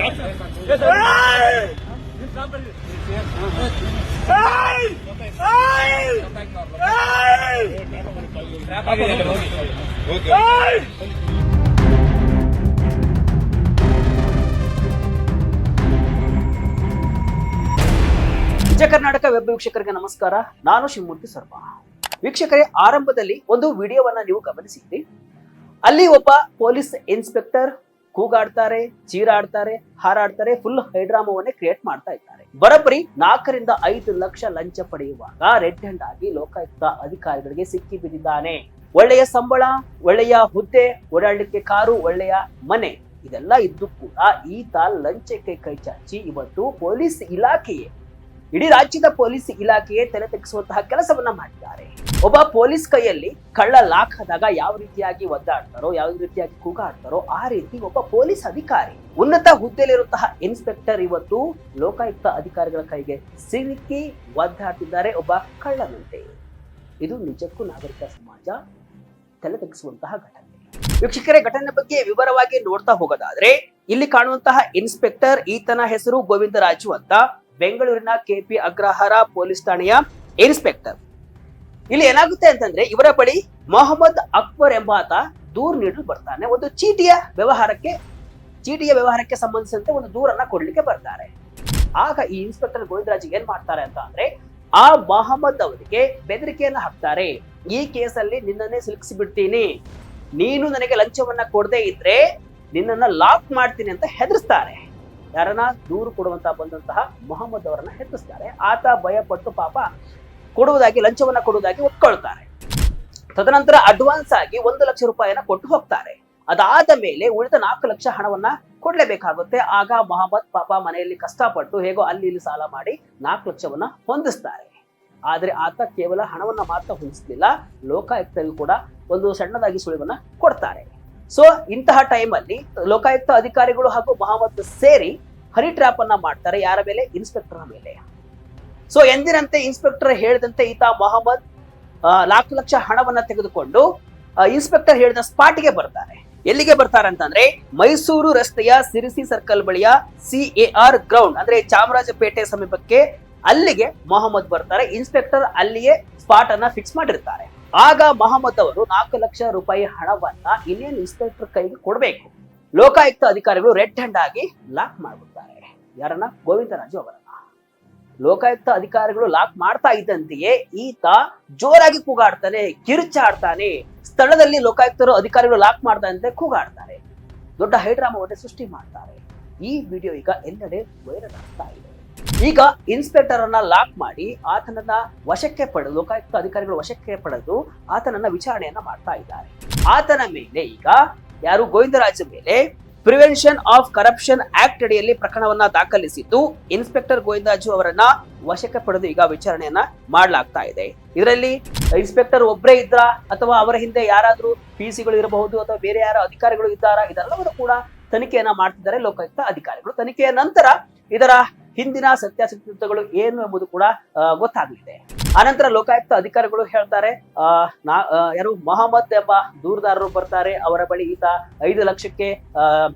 Vijaya Karnataka web ವೀಕ್ಷಕರಿಗೆ ನಮಸ್ಕಾರ. ನಾನು ಶಿವಮೂರ್ತಿ ಸರ್ವ. ವೀಕ್ಷಕರೇ, ಆರಂಭದಲ್ಲಿ ಒಂದು ವಿಡಿಯೋವನ್ನ ನೀವು ಗಮನಿಸಿದ್ರಿ. ಅಲ್ಲಿ ಒಬ್ಬ ಪೊಲೀಸ್ ಇನ್ಸ್ಪೆಕ್ಟರ್ ಕೂಗಾಡ್ತಾರೆ, ಚೀರಾಡ್ತಾರೆ, ಹಾರಾಡ್ತಾರೆ, ಫುಲ್ ಹೈಡ್ರಾಮವನ್ನೇ ಕ್ರಿಯೇಟ್ ಮಾಡ್ತಾ ಇದ್ದಾರೆ. ಬರೋಬ್ಬರಿ 4 ರಿಂದ 5 ಲಕ್ಷ ಲಂಚ ಪಡೆಯುವಾಗ ರೆಡ್ ಹ್ಯಾಂಡ್ ಆಗಿ ಲೋಕಾಯುಕ್ತ ಅಧಿಕಾರಿಗಳಿಗೆ ಸಿಕ್ಕಿ ಬಿದ್ದಿದ್ದಾನೆ. ಒಳ್ಳೆಯ ಸಂಬಳ, ಒಳ್ಳೆಯ ಹುದ್ದೆ, ಓಡಾಡಲಿಕ್ಕೆ ಕಾರು, ಒಳ್ಳೆಯ ಮನೆ ಇದೆಲ್ಲ ಇದ್ದು ಕೂಡ ಈತ ಲಂಚಕ್ಕೆ ಕೈ ಚಾಚಿ ಇವತ್ತು ಪೊಲೀಸ್ ಇಲಾಖೆಯೇ, ಇಡೀ ರಾಜ್ಯದ ಪೊಲೀಸ್ ಇಲಾಖೆಯೇ ತಲೆ ತೆಗೆಸುವಂತಹ ಕೆಲಸವನ್ನ ಮಾಡಿದ್ದಾರೆ. ಒಬ್ಬ ಪೊಲೀಸ್ ಕೈಯಲ್ಲಿ ಕಳ್ಳ ಲಾಕ್ ಆದಾಗ ಯಾವ ರೀತಿಯಾಗಿ ಒದ್ದಾಡ್ತಾರೋ, ಯಾವ ರೀತಿಯಾಗಿ ಕೂಗಾಡ್ತಾರೋ ಆ ರೀತಿ ಒಬ್ಬ ಪೊಲೀಸ್ ಅಧಿಕಾರಿ, ಉನ್ನತ ಹುದ್ದೆಯಲ್ಲಿರುವಂತಹ ಇನ್ಸ್ಪೆಕ್ಟರ್ ಇವತ್ತು ಲೋಕಾಯುಕ್ತ ಅಧಿಕಾರಿಗಳ ಕೈಗೆ ಸಿಲುಕಿ ಒದ್ದಾಡ್ತಿದ್ದಾರೆ ಒಬ್ಬ ಕಳ್ಳನಂತೆ. ಇದು ನಿಜಕ್ಕೂ ನಾಗರಿಕ ಸಮಾಜ ತಲೆ ತೆಗೆಸುವಂತಹ ಘಟನೆ. ವೀಕ್ಷಕರೇ, ಘಟನೆ ಬಗ್ಗೆ ವಿವರವಾಗಿ ನೋಡ್ತಾ ಹೋಗೋದಾದ್ರೆ, ಇಲ್ಲಿ ಕಾಣುವಂತಹ ಇನ್ಸ್ಪೆಕ್ಟರ್, ಈತನ ಹೆಸರು ಗೋವಿಂದರಾಜು ಅಂತ, ಬೆಂಗಳೂರಿನ ಕೆಪಿ ಅಗ್ರಹಾರ ಪೊಲೀಸ್ ಠಾಣೆಯ ಇನ್ಸ್ಪೆಕ್ಟರ್. ಇಲ್ಲಿ ಏನಾಗುತ್ತೆ ಅಂತಂದ್ರೆ, ಇವರ ಬಳಿ ಮೊಹಮ್ಮದ್ ಅಕ್ಬರ್ ಎಂಬಾತ ದೂರು ನೀಡಲು ಬರ್ತಾನೆ. ಒಂದು ಚೀಟಿಯ ವ್ಯವಹಾರಕ್ಕೆ ಸಂಬಂಧಿಸಿದಂತೆ ಒಂದು ದೂರನ್ನ ಕೊಡ್ಲಿಕ್ಕೆ ಬರ್ತಾರೆ. ಆಗ ಈ ಇನ್ಸ್ಪೆಕ್ಟರ್ ಗೋವಿಂದರಾಜ್ ಏನ್ ಮಾಡ್ತಾರೆ ಅಂತ ಅಂದ್ರೆ, ಆ ಮೊಹಮ್ಮದ್ ಅವರಿಗೆ ಬೆದರಿಕೆಯನ್ನ ಹಾಕ್ತಾರೆ. ಈ ಕೇಸಲ್ಲಿ ನಿನ್ನನ್ನೇ ಸಿಲುಕಿಸಿ ಬಿಡ್ತೀನಿ, ನೀನು ನನಗೆ ಲಂಚವನ್ನ ಕೊಡದೇ ಇದ್ರೆ ನಿನ್ನನ್ನ ಲಾಕ್ ಮಾಡ್ತೀನಿ ಅಂತ ಹೆದರ್ಸ್ತಾರೆ. ಯಾರನ್ನ? ದೂರು ಕೊಡುವಂತ ಬಂದಂತಹ ಮೊಹಮ್ಮದ್ ಅವರನ್ನ ಹೆದರ್ಸ್ತಾರೆ. ಆತ ಭಯಪಟ್ಟು ಪಾಪ ಲಂಚವನ್ನ ಕೊಡುವುದಾಗಿ ಒಪ್ಕೊಳ್ತಾರೆ. ತದನಂತರ ಅಡ್ವಾನ್ಸ್ ಆಗಿ 1 ಲಕ್ಷ ರೂಪಾಯಿಯನ್ನ ಕೊಟ್ಟು ಹೋಗ್ತಾರೆ. ಅದಾದ ಮೇಲೆ ಉಳಿದ 4 ಲಕ್ಷ ಹಣವನ್ನ ಕೊಡ್ಲೇಬೇಕಾಗುತ್ತೆ. ಆಗ ಮೊಹಮ್ಮದ್ ಪಾಪ ಮನೆಯಲ್ಲಿ ಕಷ್ಟಪಟ್ಟು ಹೇಗೋ ಅಲ್ಲಿ ಇಲ್ಲಿ ಸಾಲ ಮಾಡಿ 4 ಲಕ್ಷವನ್ನ ಹೊಂದಿಸ್ತಾರೆ. ಆದ್ರೆ ಆತ ಕೇವಲ ಹಣವನ್ನ ಮಾತ್ರ ಹೊಂದಿಸಲಿಲ್ಲ, ಲೋಕಾಯುಕ್ತರಿಗೂ ಕೂಡ ಒಂದು ಸಣ್ಣದಾಗಿ ಸುಳಿವನ್ನ ಕೊಡ್ತಾರೆ. ಸೊ ಇಂತಹ ಟೈಮ್ ಅಲ್ಲಿ ಲೋಕಾಯುಕ್ತ ಅಧಿಕಾರಿಗಳು ಹಾಗೂ ಮೊಹಮ್ಮದ್ ಸೇರಿ ಹನಿ ಟ್ರ್ಯಾಪ್ ಅನ್ನ ಮಾಡ್ತಾರೆ. ಯಾರ ಮೇಲೆ? ಇನ್ಸ್ಪೆಕ್ಟರ್ ಮೇಲೆ. ಸೊ ಎಂದಿನಂತೆ ಇನ್ಸ್ಪೆಕ್ಟರ್ ಹೇಳಿದಂತೆ ಈತ ಮೊಹಮ್ಮದ್ 4 ಲಕ್ಷ ಹಣವನ್ನ ತೆಗೆದುಕೊಂಡು ಇನ್ಸ್ಪೆಕ್ಟರ್ ಹೇಳಿದ ಸ್ಪಾಟ್ಗೆ ಬರ್ತಾರೆ. ಎಲ್ಲಿಗೆ ಬರ್ತಾರೆ ಅಂತಂದ್ರೆ, ಮೈಸೂರು ರಸ್ತೆಯ ಸಿರಿಸಿ ಸರ್ಕಲ್ ಬಳಿಯ CAR ಗ್ರೌಂಡ್ ಅಂದ್ರೆ ಚಾಮರಾಜಪೇಟೆ ಸಮೀಪಕ್ಕೆ, ಅಲ್ಲಿಗೆ ಮೊಹಮ್ಮದ್ ಬರ್ತಾರೆ. ಇನ್ಸ್ಪೆಕ್ಟರ್ ಅಲ್ಲಿಯೇ ಸ್ಪಾಟ್ ಅನ್ನ ಫಿಕ್ಸ್ ಮಾಡಿರ್ತಾರೆ. ಆಗ ಮೊಹಮ್ಮದ್ ಅವರು 4 ಲಕ್ಷ ರೂಪಾಯಿ ಹಣವನ್ನ ಇನ್ನೇನು ಇನ್ಸ್ಪೆಕ್ಟರ್ ಕೈಗೆ ಕೊಡಬೇಕು. ಲೋಕಾಯುಕ್ತ ಅಧಿಕಾರಿಗಳು ರೆಡ್ ಹ್ಯಾಂಡ್ ಆಗಿ ಲಾಕ್ ಮಾಡ್ಬಿಡ್ತಾರೆ. ಯಾರನ್ನ? ಗೋವಿಂದರಾಜು ಅವರನ್ನ. ಲೋಕಾಯುಕ್ತ ಅಧಿಕಾರಿಗಳು ಲಾಕ್ ಮಾಡ್ತಾ ಇದ್ದಂತೆಯೇ ಈತ ಜೋರಾಗಿ ಕೂಗಾಡ್ತಾನೆ, ಕಿರುಚಾಡ್ತಾನೆ. ಸ್ಥಳದಲ್ಲಿ ಲೋಕಾಯುಕ್ತರು ಅಧಿಕಾರಿಗಳು ಲಾಕ್ ಮಾಡ್ತಾ ಇದ್ದಂತೆ ಕೂಗಾಡ್ತಾರೆ. ದೊಡ್ಡ ಹೈಡ್ರಾಮವನ್ನೇ ಸೃಷ್ಟಿ ಮಾಡ್ತಾರೆ. ಈ ವಿಡಿಯೋ ಈಗ ಎಲ್ಲೆಡೆ ವೈರಲ್ ಆಗ್ತಾ ಇದೆ. ಈಗ ಇನ್ಸ್ಪೆಕ್ಟರ್ ಅನ್ನ ಲಾಕ್ ಮಾಡಿ ಆತನನ್ನ ವಶಕ್ಕೆ ಪಡೆದು, ಲೋಕಾಯುಕ್ತ ಅಧಿಕಾರಿಗಳು ವಶಕ್ಕೆ ಪಡೆದು ಆತನನ್ನ ವಿಚಾರಣೆಯನ್ನ ಮಾಡ್ತಾ ಇದ್ದಾರೆ. ಆತನ ಮೇಲೆ ಈಗ ಯಾರು? ಗೋವಿಂದರಾಜ್ ಮೇಲೆ ಪ್ರಿವೆನ್ಷನ್ ಆಫ್ ಕರಪ್ಷನ್ ಆಕ್ಟ್ ಅಡಿಯಲ್ಲಿ ಪ್ರಕರಣವನ್ನ ದಾಖಲಿಸಿದ್ದು, ಇನ್ಸ್ಪೆಕ್ಟರ್ ಗೋವಿಂದರಾಜು ಅವರನ್ನ ವಶಕ್ಕೆ ಪಡೆದು ಈಗ ವಿಚಾರಣೆಯನ್ನ ಮಾಡಲಾಗ್ತಾ ಇದೆ. ಇದರಲ್ಲಿ ಇನ್ಸ್ಪೆಕ್ಟರ್ ಒಬ್ಬರೇ ಇದ್ರ ಅಥವಾ ಅವರ ಹಿಂದೆ ಯಾರಾದ್ರೂ PC ಗಳು ಇರಬಹುದು ಅಥವಾ ಬೇರೆ ಯಾರ ಅಧಿಕಾರಿಗಳು ಇದ್ದಾರಾ, ಇದೆಲ್ಲವನ್ನೂ ಕೂಡ ತನಿಖೆಯನ್ನ ಮಾಡ್ತಿದ್ದಾರೆ ಲೋಕಾಯುಕ್ತ ಅಧಿಕಾರಿಗಳು. ತನಿಖೆಯ ನಂತರ ಇದರ ಹಿಂದಿನ ಸತ್ಯಾಸತ್ಯತೆಗಳು ಏನು ಎಂಬುದು ಕೂಡ ಗೊತ್ತಾಗಲಿದೆ. ಆನಂತರ ಲೋಕಾಯುಕ್ತ ಅಧಿಕಾರಿಗಳು ಹೇಳ್ತಾರೆ, ಯಾರು ಮೊಹಮ್ಮದ್ ಎಂಬ ದೂರುದಾರರು ಬರ್ತಾರೆ. ಅವರ ಬಳಿ ಈತ 5 ಲಕ್ಷಕ್ಕೆ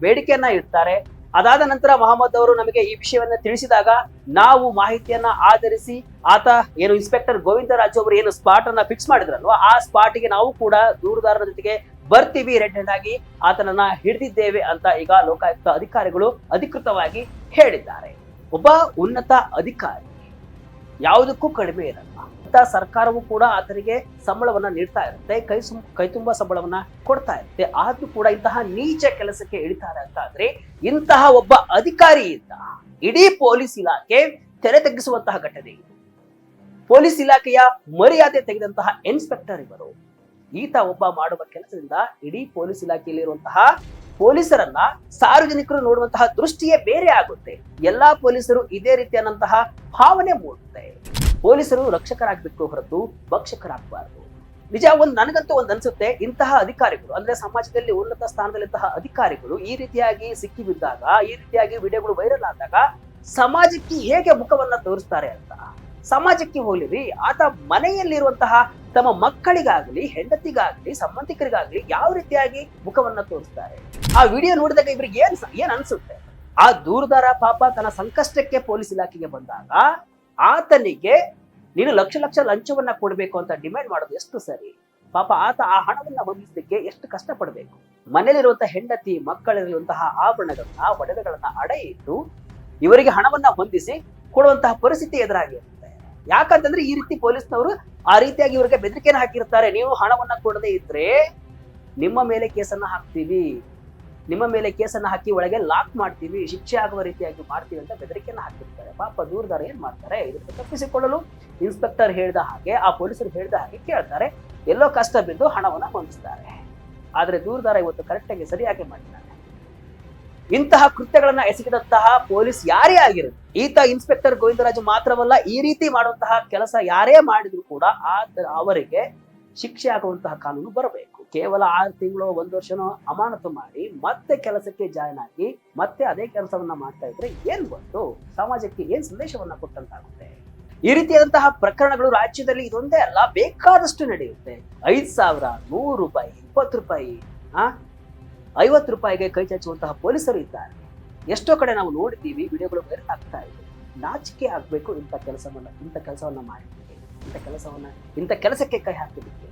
ಬೇಡಿಕೆಯನ್ನ ಇಡ್ತಾರೆ. ಅದಾದ ನಂತರ ಮೊಹಮ್ಮದ್ ಅವರು ನಮಗೆ ಈ ವಿಷಯವನ್ನ ತಿಳಿಸಿದಾಗ ನಾವು ಮಾಹಿತಿಯನ್ನ ಆಧರಿಸಿ ಆತ ಏನು ಇನ್ಸ್ಪೆಕ್ಟರ್ ಗೋವಿಂದರಾಜು ಅವರು ಏನು ಸ್ಪಾಟ್ ಅನ್ನ ಫಿಕ್ಸ್ ಮಾಡಿದ್ರಲ್ವ, ಆ ಸ್ಪಾಟ್ಗೆ ನಾವು ಕೂಡ ದೂರುದಾರರ ಜೊತೆಗೆ ಬರ್ತೀವಿ, ರೆಡ್ ಹ್ಯಾಂಡ್ ಆಗಿ ಆತನನ್ನ ಹಿಡಿದಿದ್ದೇವೆ ಅಂತ ಈಗ ಲೋಕಾಯುಕ್ತ ಅಧಿಕಾರಿಗಳು ಅಧಿಕೃತವಾಗಿ ಹೇಳಿದ್ದಾರೆ. ಒಬ್ಬ ಉನ್ನತ ಅಧಿಕಾರಿ ಯಾವುದಕ್ಕೂ ಕಡಿಮೆ ಇರಲ್ಲ. ಸರ್ಕಾರವೂ ಕೂಡ ಆತನಿಗೆ ಸಂಬಳವನ್ನ ನೀಡ್ತಾ ಇರುತ್ತೆ, ಕೈ ತುಂಬಾ ಸಂಬಳವನ್ನ ಕೊಡ್ತಾ ಇರುತ್ತೆ. ಆದ್ರೂ ಕೂಡ ಇಂತಹ ನೀಚ ಕೆಲಸಕ್ಕೆ ಇಳಿತಾರೆ ಅಂತ ಆದ್ರೆ, ಇಂತಹ ಒಬ್ಬ ಅಧಿಕಾರಿಯಿಂದ ಇಡೀ ಪೊಲೀಸ್ ಇಲಾಖೆ ತೆರೆ ತಗ್ಗಿಸುವಂತಹ ಘಟನೆ ಇದು. ಪೊಲೀಸ್ ಇಲಾಖೆಯ ಮರ್ಯಾದೆ ತೆಗೆದಂತಹ ಇನ್ಸ್ಪೆಕ್ಟರ್ ಇವರು. ಈತ ಒಬ್ಬ ಮಾಡುವ ಕೆಲಸದಿಂದ ಇಡೀ ಪೊಲೀಸ್ ಇಲಾಖೆಯಲ್ಲಿರುವಂತಹ ಪೊಲೀಸರನ್ನ ಸಾರ್ವಜನಿಕರು ನೋಡುವಂತಹ ದೃಷ್ಟಿಯೇ ಬೇರೆ ಆಗುತ್ತೆ. ಎಲ್ಲಾ ಪೊಲೀಸರು ಇದೇ ರೀತಿಯಾದಂತಹ ಭಾವನೆ ಮೂಡುತ್ತೆ. ಪೊಲೀಸರು ರಕ್ಷಕರಾಗಬೇಕು ಹೊರತು ಭಕ್ಷಕರಾಗಬಾರದು. ನಿಜ, ನನಗಂತೂ ಅನ್ಸುತ್ತೆ, ಇಂತಹ ಅಧಿಕಾರಿಗಳು ಅಂದ್ರೆ ಸಮಾಜದಲ್ಲಿ ಉನ್ನತ ಸ್ಥಾನದಲ್ಲಿಂತಹ ಅಧಿಕಾರಿಗಳು ಈ ರೀತಿಯಾಗಿ ಸಿಕ್ಕಿ ಬಿದ್ದಾಗ, ಈ ರೀತಿಯಾಗಿ ವಿಡಿಯೋಗಳು ವೈರಲ್ ಆದಾಗ ಸಮಾಜಕ್ಕೆ ಹೇಗೆ ಮುಖವನ್ನ ತೋರಿಸ್ತಾರೆ ಅಂತ. ಸಮಾಜಕ್ಕೆ ಹೋಗ್ಲಿ, ಆತ ಮನೆಯಲ್ಲಿರುವಂತಹ ತಮ್ಮ ಮಕ್ಕಳಿಗಾಗ್ಲಿ, ಹೆಂಡತಿಗಾಗ್ಲಿ, ಸಂಬಂಧಿಕರಿಗಾಗ್ಲಿ ಯಾವ ರೀತಿಯಾಗಿ ಮುಖವನ್ನ ತೋರಿಸ್ತಾರೆ. ಆ ವಿಡಿಯೋ ನೋಡಿದಾಗ ಇವ್ರಿಗೆ ಏನ್ ಅನ್ಸುತ್ತೆ? ಆ ದೂರದಾರ ಪಾಪ ತನ್ನ ಸಂಕಷ್ಟಕ್ಕೆ ಪೊಲೀಸ್ ಇಲಾಖೆಗೆ ಬಂದಾಗ ಆತನಿಗೆ ನೀನು ಲಕ್ಷ ಲಕ್ಷ ಲಂಚವನ್ನ ಕೊಡಬೇಕು ಅಂತ ಡಿಮ್ಯಾಂಡ್ ಮಾಡೋದು ಎಷ್ಟು ಸರಿ? ಪಾಪ ಆತ ಆ ಹಣವನ್ನ ಹೊಂದಿಸಲಿಕ್ಕೆ ಎಷ್ಟು ಕಷ್ಟಪಡಬೇಕು. ಮನೇಲಿರುವಂತಹ ಹೆಂಡತಿ ಮಕ್ಕಳಲ್ಲಿರುವಂತಹ ಆಭರಣಗಳನ್ನ ಒಡವೆಗಳನ್ನ ಅಡ ಇಟ್ಟು ಇವರಿಗೆ ಹಣವನ್ನ ಹೊಂದಿಸಿ ಕೊಡುವಂತಹ ಪರಿಸ್ಥಿತಿ ಎದುರಾಗಿರುತ್ತೆ. ಯಾಕಂತಂದ್ರೆ ಈ ರೀತಿ ಪೊಲೀಸ್ನವರು ಆ ರೀತಿಯಾಗಿ ಇವರಿಗೆ ಬೆದರಿಕೆಯನ್ನು ಹಾಕಿರ್ತಾರೆ. ನೀವು ಹಣವನ್ನ ಕೊಡದೇ ಇದ್ರೆ ನಿಮ್ಮ ಮೇಲೆ ಕೇಸನ್ನ ಹಾಕ್ತೀವಿ, ನಿಮ್ಮ ಮೇಲೆ ಕೇಸನ್ನ ಹಾಕಿ ಒಳಗೆ ಲಾಕ್ ಮಾಡ್ತೀವಿ, ಶಿಕ್ಷೆ ಆಗುವ ರೀತಿಯಾಗಿ ಮಾಡ್ತೀವಿ ಅಂತ ಬೆದರಿಕೆಯನ್ನು ಹಾಕಿರ್ತಾರೆ. ಪಾಪ ದೂರದಾರ ಏನ್ ಮಾಡ್ತಾರೆ, ಇದಕ್ಕೆ ತಪ್ಪಿಸಿಕೊಳ್ಳಲು ಇನ್ಸ್ಪೆಕ್ಟರ್ ಹೇಳಿದ ಹಾಗೆ, ಆ ಪೊಲೀಸರು ಹೇಳಿದ ಹಾಗೆ ಕೇಳ್ತಾರೆ, ಎಲ್ಲೋ ಕಷ್ಟ ಬಿದ್ದು ಹಣವನ್ನ ಹೊಂದಿಸ್ತಾರೆ. ಆದ್ರೆ ದೂರದಾರ ಇವತ್ತು ಕರೆಕ್ಟಾಗಿ ಸರಿಯಾಗಿ ಮಾಡಿದ್ದಾರೆ. ಇಂತಹ ಕೃತ್ಯಗಳನ್ನ ಎಸಗಿದಂತಹ ಪೊಲೀಸ್ ಯಾರೇ ಆಗಿರಲಿ, ಈತ ಇನ್ಸ್ಪೆಕ್ಟರ್ ಗೋವಿಂದರಾಜು ಮಾತ್ರವಲ್ಲ, ಈ ರೀತಿ ಮಾಡುವಂತಹ ಕೆಲಸ ಯಾರೇ ಮಾಡಿದ್ರು ಕೂಡ ಅವರಿಗೆ ಶಿಕ್ಷೆ ಆಗುವಂತಹ ಕಾನೂನು ಬರಬೇಕು. ಕೇವಲ 6 ತಿಂಗಳು 1 ವರ್ಷನೋ ಅಮಾನತು ಮಾಡಿ ಮತ್ತೆ ಕೆಲಸಕ್ಕೆ ಜಾಯ್ನ್ ಆಗಿ ಮತ್ತೆ ಅದೇ ಕೆಲಸವನ್ನ ಮಾಡ್ತಾ ಇದ್ರೆ ಏನ್ ಬಂತು, ಸಮಾಜಕ್ಕೆ ಏನ್ ಸಂದೇಶವನ್ನ ಕೊಟ್ಟಂತಾಗುತ್ತೆ? ಈ ರೀತಿಯಾದಂತಹ ಪ್ರಕರಣಗಳು ರಾಜ್ಯದಲ್ಲಿ ಇದೊಂದೇ ಅಲ್ಲ, ಬೇಕಾದಷ್ಟು ನಡೆಯುತ್ತೆ. 5,000, 100 ರೂಪಾಯಿ, 20 ರೂಪಾಯಿ, 50 ರೂಪಾಯಿಗೆ ಕೈ ಚಾಚುವಂತಹ ಪೊಲೀಸರು ಇದ್ದಾರೆ. ಎಷ್ಟೋ ಕಡೆ ನಾವು ನೋಡಿದ್ದೀವಿ, ವಿಡಿಯೋಗಳು ವೈರಲ್ ಆಗ್ತಾ ಇದೆ. ನಾಚಿಕೆ ಆಗ್ಬೇಕು ಇಂಥ ಕೆಲಸವನ್ನ ಮಾಡಿದ್ದಕ್ಕೆ, ಇಂಥ ಕೆಲಸಕ್ಕೆ ಕೈ ಹಾಕಿದ್ದಕ್ಕೆ.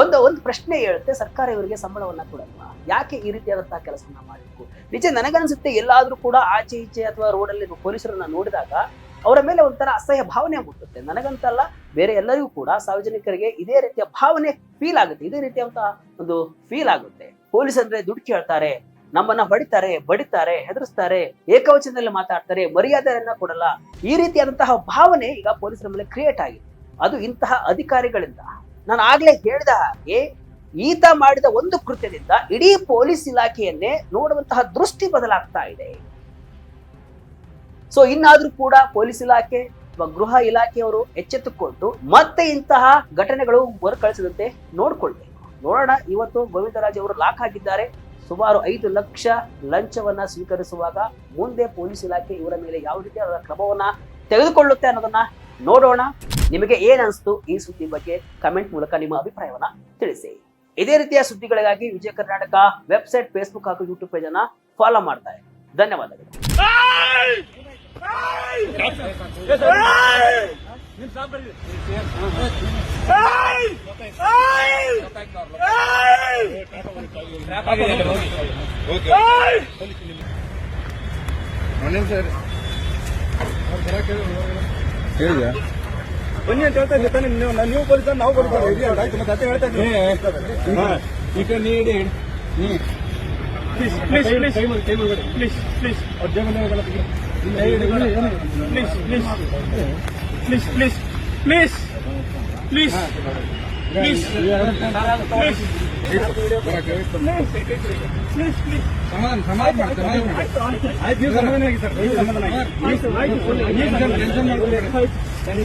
ಒಂದು ಪ್ರಶ್ನೆ ಹೇಳುತ್ತೆ, ಸರ್ಕಾರ ಇವರಿಗೆ ಸಂಬಳವನ್ನ ಕೊಡಲ್ವಾ? ಯಾಕೆ ಈ ರೀತಿಯಾದಂತಹ ಕೆಲಸವನ್ನ ಮಾಡಬೇಕು? ನಿಜ ನನಗನ್ಸುತ್ತೆ, ಎಲ್ಲಾದ್ರೂ ಕೂಡ ಆಚೆ ಈಚೆ ಅಥವಾ ರೋಡಲ್ಲಿ ಪೊಲೀಸರನ್ನ ನೋಡಿದಾಗ ಅವರ ಮೇಲೆ ಒಂಥರ ಅಸಹ್ಯ ಭಾವನೆ ಮುಟ್ಟುತ್ತೆ. ನನಗಂತಲ್ಲ, ಬೇರೆ ಎಲ್ಲರಿಗೂ ಕೂಡ ಸಾರ್ವಜನಿಕರಿಗೆ ಇದೇ ರೀತಿಯ ಭಾವನೆ ಫೀಲ್ ಆಗುತ್ತೆ, ಇದೇ ರೀತಿಯಾದಂತಹ ಒಂದು ಫೀಲ್ ಆಗುತ್ತೆ. ಪೊಲೀಸ್ ಅಂದ್ರೆ ದುಡ್ಡು ಕೇಳ್ತಾರೆ, ನಮ್ಮನ್ನ ಹೊಡಿತಾರೆ, ಬಡಿತಾರೆ, ಹೆದರಿಸ್ತಾರೆ, ಏಕವಚನದಲ್ಲಿ ಮಾತಾಡ್ತಾರೆ, ಮರ್ಯಾದೆಯನ್ನ ಕೊಡಲ್ಲ. ಈ ರೀತಿಯಾದಂತಹ ಭಾವನೆ ಈಗ ಪೊಲೀಸರ ಮೇಲೆ ಕ್ರಿಯೇಟ್ ಆಗಿದೆ. ಅದು ಇಂತಹ ಅಧಿಕಾರಿಗಳಿಂದ. ನಾನು ಆಗ್ಲೇ ಹೇಳಿದ ಹಾಗೆ ಈತ ಮಾಡಿದ ಒಂದು ಕೃತ್ಯದಿಂದ ಇಡೀ ಪೊಲೀಸ್ ಇಲಾಖೆಯನ್ನೇ ನೋಡುವಂತಹ ದೃಷ್ಟಿ ಬದಲಾಗ್ತಾ ಇದೆ. ಸೊ ಇನ್ನಾದ್ರೂ ಕೂಡ ಪೊಲೀಸ್ ಇಲಾಖೆ ಅಥವಾ ಗೃಹ ಇಲಾಖೆಯವರು ಎಚ್ಚೆತ್ತುಕೊಂಡು ಮತ್ತೆ ಇಂತಹ ಘಟನೆಗಳು ಮರುಕಳಿಸದಂತೆ ನೋಡ್ಕೊಳ್ಬೇಕು. ನೋಡೋಣ, ಇವತ್ತು ಗೋವಿಂದರಾಜ್ ಅವರು ಲಾಕ್ ಆಗಿದ್ದಾರೆ. ಸುಮಾರು 5 ಲಕ್ಷ ಲಂಚವನ್ನ ಸ್ವೀಕರಿಸುವಾಗ ಮುಂದೆ ಪೊಲೀಸ್ ಇಲಾಖೆ ಇವರ ಮೇಲೆ ಯಾವ ರೀತಿಯಾದ ಕ್ರಮವನ್ನ ತೆಗೆದುಕೊಳ್ಳುತ್ತೆ ಅನ್ನೋದನ್ನ ನೋಡೋಣ. ನಿಮಗೆ ಏನ್ ಅನಿಸ್ತು ಈ ಸುದ್ದಿ ಬಗ್ಗೆ ಕಮೆಂಟ್ ಮೂಲಕ ನಿಮ್ಮ ಅಭಿಪ್ರಾಯವನ್ನ ತಿಳಿಸಿ. ಇದೇ ರೀತಿಯ ಸುದ್ದಿಗಳಿಗಾಗಿ ವಿಜಯ ಕರ್ನಾಟಕ ವೆಬ್ಸೈಟ್, ಫೇಸ್ಬುಕ್ ಹಾಗೂ ಯೂಟ್ಯೂಬ್ ಪೇಜ್ ಅನ್ನ ಫಾಲೋ ಮಾಡ್ತಾರೆ. ಧನ್ಯವಾದಗಳು. ಹೇಳಿದ್ಯಾ ಬನ್ನಿ ಅಂತ ಹೇಳ್ತಾ ಇದ್ದೆ ತಾನೆ. ನೀವು ಬರೀತಾರೆ, ನಾವು ಬರೀತಾರೆ, ಆಯ್ತು ಮತ್ತೆ ಅದೇ ಹೇಳ್ತಾ ಇದ್ದೀನಿ. ಈಗ ನೀಡಿ ಪ್ಲೀಸ್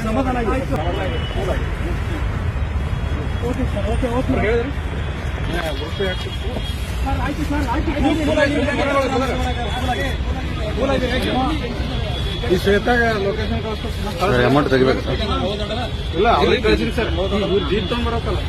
ಸಮಾಧಾನ ಆಗಿ ಈ ಶ್ವೇತಾಗ ಲೊಕೇಶನ್ ಅಮೌಂಟ್ ತೆಗಿಬೇಕು ಇಲ್ಲ, ಅವ್ರಿಗೆ ಕಳಿಸಿ ಸರ್. ಜೀಪ್ ತಗೊಂಡ್ಬರತ್ತಲ್ಲ.